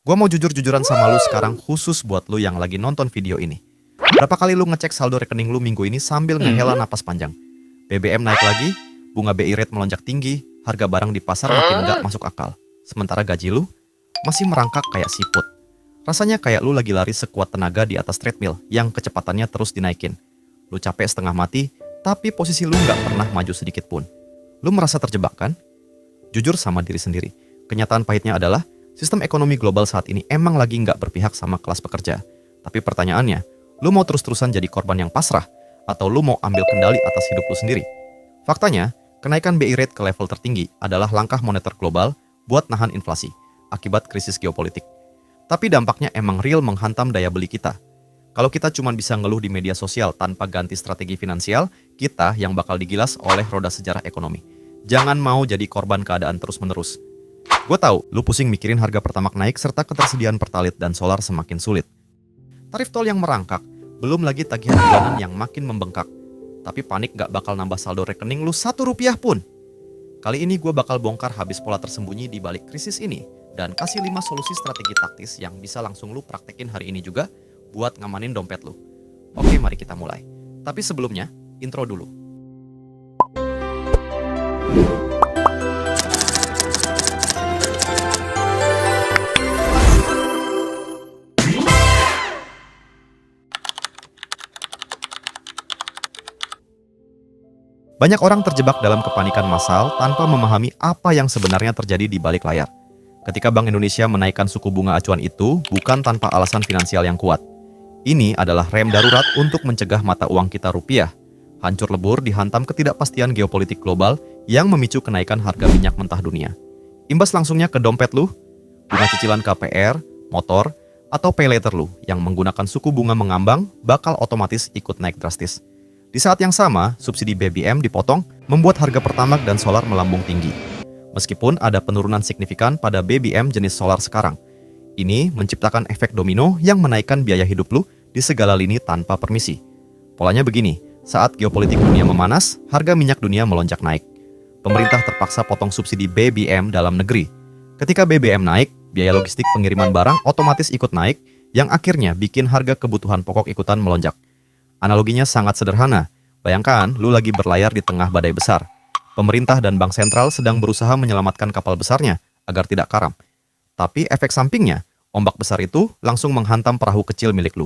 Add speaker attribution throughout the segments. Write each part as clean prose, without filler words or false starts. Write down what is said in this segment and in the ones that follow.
Speaker 1: Gua mau jujur-jujuran sama lu sekarang khusus buat lu yang lagi nonton video ini. Berapa kali lu ngecek saldo rekening lu minggu ini sambil ngehela napas panjang? BBM naik lagi, bunga BI rate melonjak tinggi, harga barang di pasar makin nggak masuk akal. Sementara gaji lu masih merangkak kayak siput. Rasanya kayak lu lagi lari sekuat tenaga di atas treadmill yang kecepatannya terus dinaikin. Lu capek setengah mati, tapi posisi lu nggak pernah maju sedikit pun. Lu merasa terjebak kan? Jujur sama diri sendiri. Kenyataan pahitnya adalah sistem ekonomi global saat ini emang lagi nggak berpihak sama kelas pekerja. Tapi pertanyaannya, lu mau terus-terusan jadi korban yang pasrah? Atau lu mau ambil kendali atas hidup lu sendiri? Faktanya, kenaikan BI rate ke level tertinggi adalah langkah moneter global buat nahan inflasi akibat krisis geopolitik. Tapi dampaknya emang real menghantam daya beli kita. Kalau kita cuma bisa ngeluh di media sosial tanpa ganti strategi finansial, kita yang bakal digilas oleh roda sejarah ekonomi. Jangan mau jadi korban keadaan terus-menerus. Gue tahu, lu pusing mikirin harga Pertamax naik serta ketersediaan Pertalite dan solar semakin sulit. Tarif tol yang merangkak, belum lagi tagihan bulanan yang makin membengkak. Tapi panik gak bakal nambah saldo rekening lu Rp1 pun. Kali ini gue bakal bongkar habis pola tersembunyi di balik krisis ini dan kasih 5 solusi strategi taktis yang bisa langsung lu praktekin hari ini juga buat ngamanin dompet lu. Oke, mari kita mulai. Tapi sebelumnya, intro dulu. Banyak orang terjebak dalam kepanikan massal tanpa memahami apa yang sebenarnya terjadi di balik layar. Ketika Bank Indonesia menaikkan suku bunga acuan itu bukan tanpa alasan finansial yang kuat. Ini adalah rem darurat untuk mencegah mata uang kita rupiah hancur lebur dihantam ketidakpastian geopolitik global yang memicu kenaikan harga minyak mentah dunia. Imbas langsungnya ke dompet lu, bunga cicilan KPR, motor, atau pay later lu yang menggunakan suku bunga mengambang bakal otomatis ikut naik drastis. Di saat yang sama, subsidi BBM dipotong membuat harga Pertamax dan solar melambung tinggi. Meskipun ada penurunan signifikan pada BBM jenis solar sekarang, ini menciptakan efek domino yang menaikkan biaya hidup lu di segala lini tanpa permisi. Polanya begini, saat geopolitik dunia memanas, harga minyak dunia melonjak naik. Pemerintah terpaksa potong subsidi BBM dalam negeri. Ketika BBM naik, biaya logistik pengiriman barang otomatis ikut naik, yang akhirnya bikin harga kebutuhan pokok ikutan melonjak. Analoginya sangat sederhana. Bayangkan, lu lagi berlayar di tengah badai besar. Pemerintah dan bank sentral sedang berusaha menyelamatkan kapal besarnya agar tidak karam. Tapi efek sampingnya, ombak besar itu langsung menghantam perahu kecil milik lu.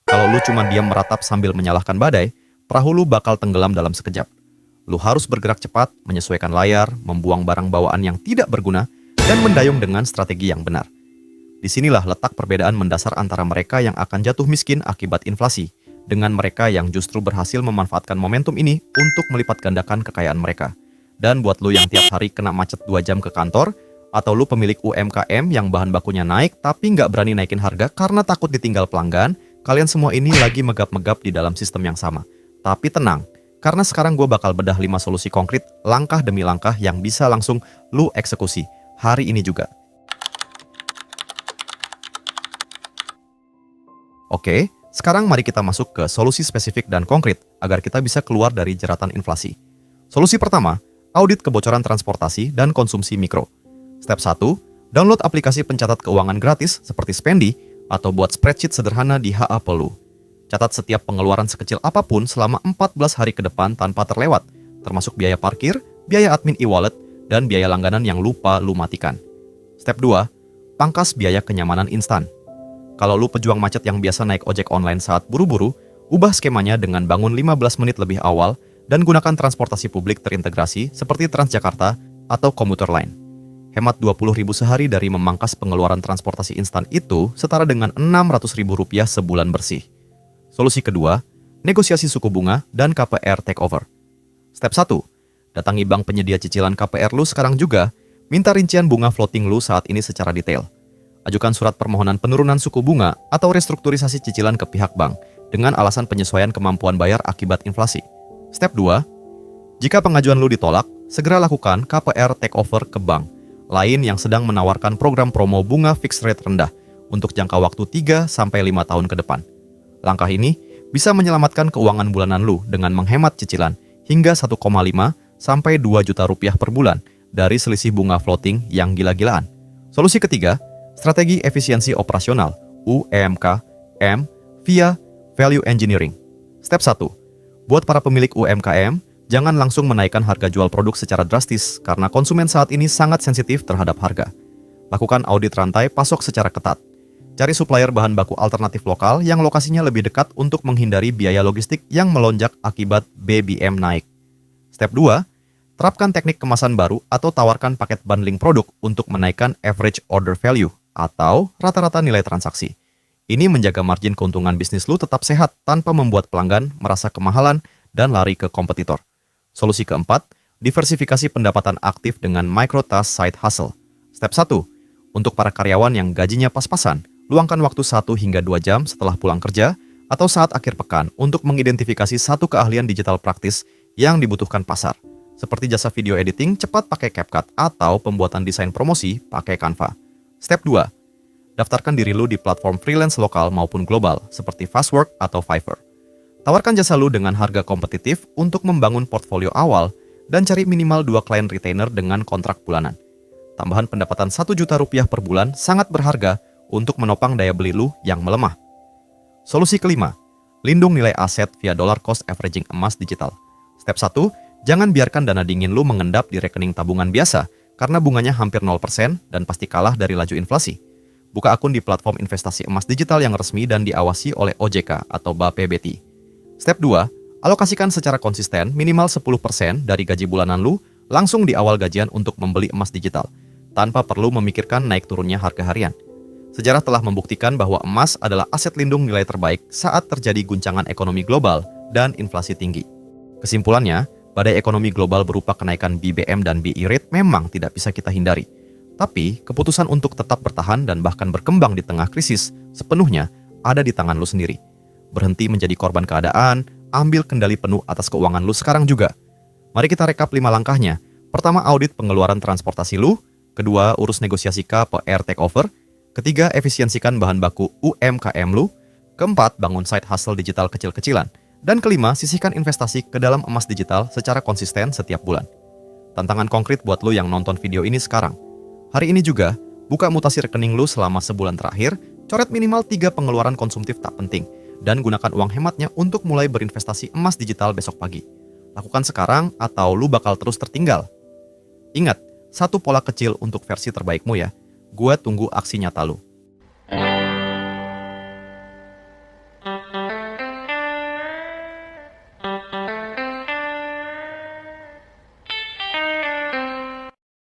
Speaker 1: Kalau lu cuma diam meratap sambil menyalahkan badai, perahu lu bakal tenggelam dalam sekejap. Lu harus bergerak cepat, menyesuaikan layar, membuang barang bawaan yang tidak berguna, dan mendayung dengan strategi yang benar. Disinilah letak perbedaan mendasar antara mereka yang akan jatuh miskin akibat inflasi, dengan mereka yang justru berhasil memanfaatkan momentum ini untuk melipat gandakan kekayaan mereka. Dan buat lu yang tiap hari kena macet 2 jam ke kantor, atau lu pemilik UMKM yang bahan bakunya naik tapi nggak berani naikin harga karena takut ditinggal pelanggan, kalian semua ini lagi megap-megap di dalam sistem yang sama. Tapi tenang, karena sekarang gue bakal bedah 5 solusi konkret, langkah demi langkah yang bisa langsung lu eksekusi hari ini juga. Oke, sekarang mari kita masuk ke solusi spesifik dan konkret agar kita bisa keluar dari jeratan inflasi. Solusi pertama, audit kebocoran transportasi dan konsumsi mikro. Step 1, download aplikasi pencatat keuangan gratis seperti Spendi atau buat spreadsheet sederhana di HA Pelu. Catat setiap pengeluaran sekecil apapun selama 14 hari ke depan tanpa terlewat, termasuk biaya parkir, biaya admin e-wallet, dan biaya langganan yang lupa lu matikan. Step 2, pangkas biaya kenyamanan instan. Kalau lu pejuang macet yang biasa naik ojek online saat buru-buru, ubah skemanya dengan bangun 15 menit lebih awal dan gunakan transportasi publik terintegrasi seperti Transjakarta atau komuter lain. Hemat Rp20.000 sehari dari memangkas pengeluaran transportasi instan itu setara dengan Rp600.000 sebulan bersih. Solusi kedua, negosiasi suku bunga dan KPR takeover. Step 1, datangi bank penyedia cicilan KPR lu sekarang juga, minta rincian bunga floating lu saat ini secara detail. Ajukan surat permohonan penurunan suku bunga atau restrukturisasi cicilan ke pihak bank dengan alasan penyesuaian kemampuan bayar akibat inflasi. Step 2, jika pengajuan lu ditolak, segera lakukan KPR takeover ke bank lain yang sedang menawarkan program promo bunga fixed rate rendah untuk jangka waktu 3-5 tahun ke depan. Langkah ini bisa menyelamatkan keuangan bulanan lu dengan menghemat cicilan hingga 1,5 sampai 2 juta rupiah per bulan dari selisih bunga floating yang gila-gilaan. Solusi ketiga, Strategi efisiensi operasional (UEMK) via value engineering. Step 1. Buat para pemilik UMKM, jangan langsung menaikkan harga jual produk secara drastis karena konsumen saat ini sangat sensitif terhadap harga. Lakukan audit rantai pasok secara ketat. Cari supplier bahan baku alternatif lokal yang lokasinya lebih dekat untuk menghindari biaya logistik yang melonjak akibat BBM naik. Step 2. Terapkan teknik kemasan baru atau tawarkan paket bundling produk untuk menaikkan average order value atau rata-rata nilai transaksi. Ini menjaga margin keuntungan bisnis lu tetap sehat tanpa membuat pelanggan merasa kemahalan dan lari ke kompetitor. Solusi keempat, diversifikasi pendapatan aktif dengan micro-task side hustle. Step 1. Untuk para karyawan yang gajinya pas-pasan, luangkan waktu 1 hingga 2 jam setelah pulang kerja atau saat akhir pekan untuk mengidentifikasi satu keahlian digital praktis yang dibutuhkan pasar, seperti jasa video editing cepat pakai CapCut atau pembuatan desain promosi pakai Canva. Step 2. Daftarkan diri lu di platform freelance lokal maupun global seperti Fastwork atau Fiverr. Tawarkan jasa lu dengan harga kompetitif untuk membangun portfolio awal dan cari minimal 2 klien retainer dengan kontrak bulanan. Tambahan pendapatan 1 juta rupiah per bulan sangat berharga untuk menopang daya beli lu yang melemah. Solusi kelima, lindung nilai aset via dollar cost averaging emas digital. Step 1, jangan biarkan dana dingin lu mengendap di rekening tabungan biasa karena bunganya hampir 0% dan pasti kalah dari laju inflasi. Buka akun di platform investasi emas digital yang resmi dan diawasi oleh OJK atau Bapepti. Step 2, alokasikan secara konsisten minimal 10% dari gaji bulanan lu langsung di awal gajian untuk membeli emas digital, tanpa perlu memikirkan naik turunnya harga harian. Sejarah telah membuktikan bahwa emas adalah aset lindung nilai terbaik saat terjadi guncangan ekonomi global dan inflasi tinggi. Kesimpulannya, badai ekonomi global berupa kenaikan BBM dan BI rate memang tidak bisa kita hindari. Tapi, keputusan untuk tetap bertahan dan bahkan berkembang di tengah krisis sepenuhnya ada di tangan lu sendiri. Berhenti menjadi korban keadaan, ambil kendali penuh atas keuangan lu sekarang juga. Mari kita rekap 5 langkahnya. Pertama, audit pengeluaran transportasi lu. Kedua, urus negosiasi KPR takeover. Ketiga, efisiensikan bahan baku UMKM lu. Keempat, bangun side hustle digital kecil-kecilan. Dan kelima, sisihkan investasi ke dalam emas digital secara konsisten setiap bulan. Tantangan konkret buat lu yang nonton video ini sekarang. Hari ini juga, buka mutasi rekening lu selama sebulan terakhir, coret minimal 3 pengeluaran konsumtif tak penting, dan gunakan uang hematnya untuk mulai berinvestasi emas digital besok pagi. Lakukan sekarang atau lu bakal terus tertinggal. Ingat, satu pola kecil untuk versi terbaikmu ya. Gua tunggu aksi nyata lu.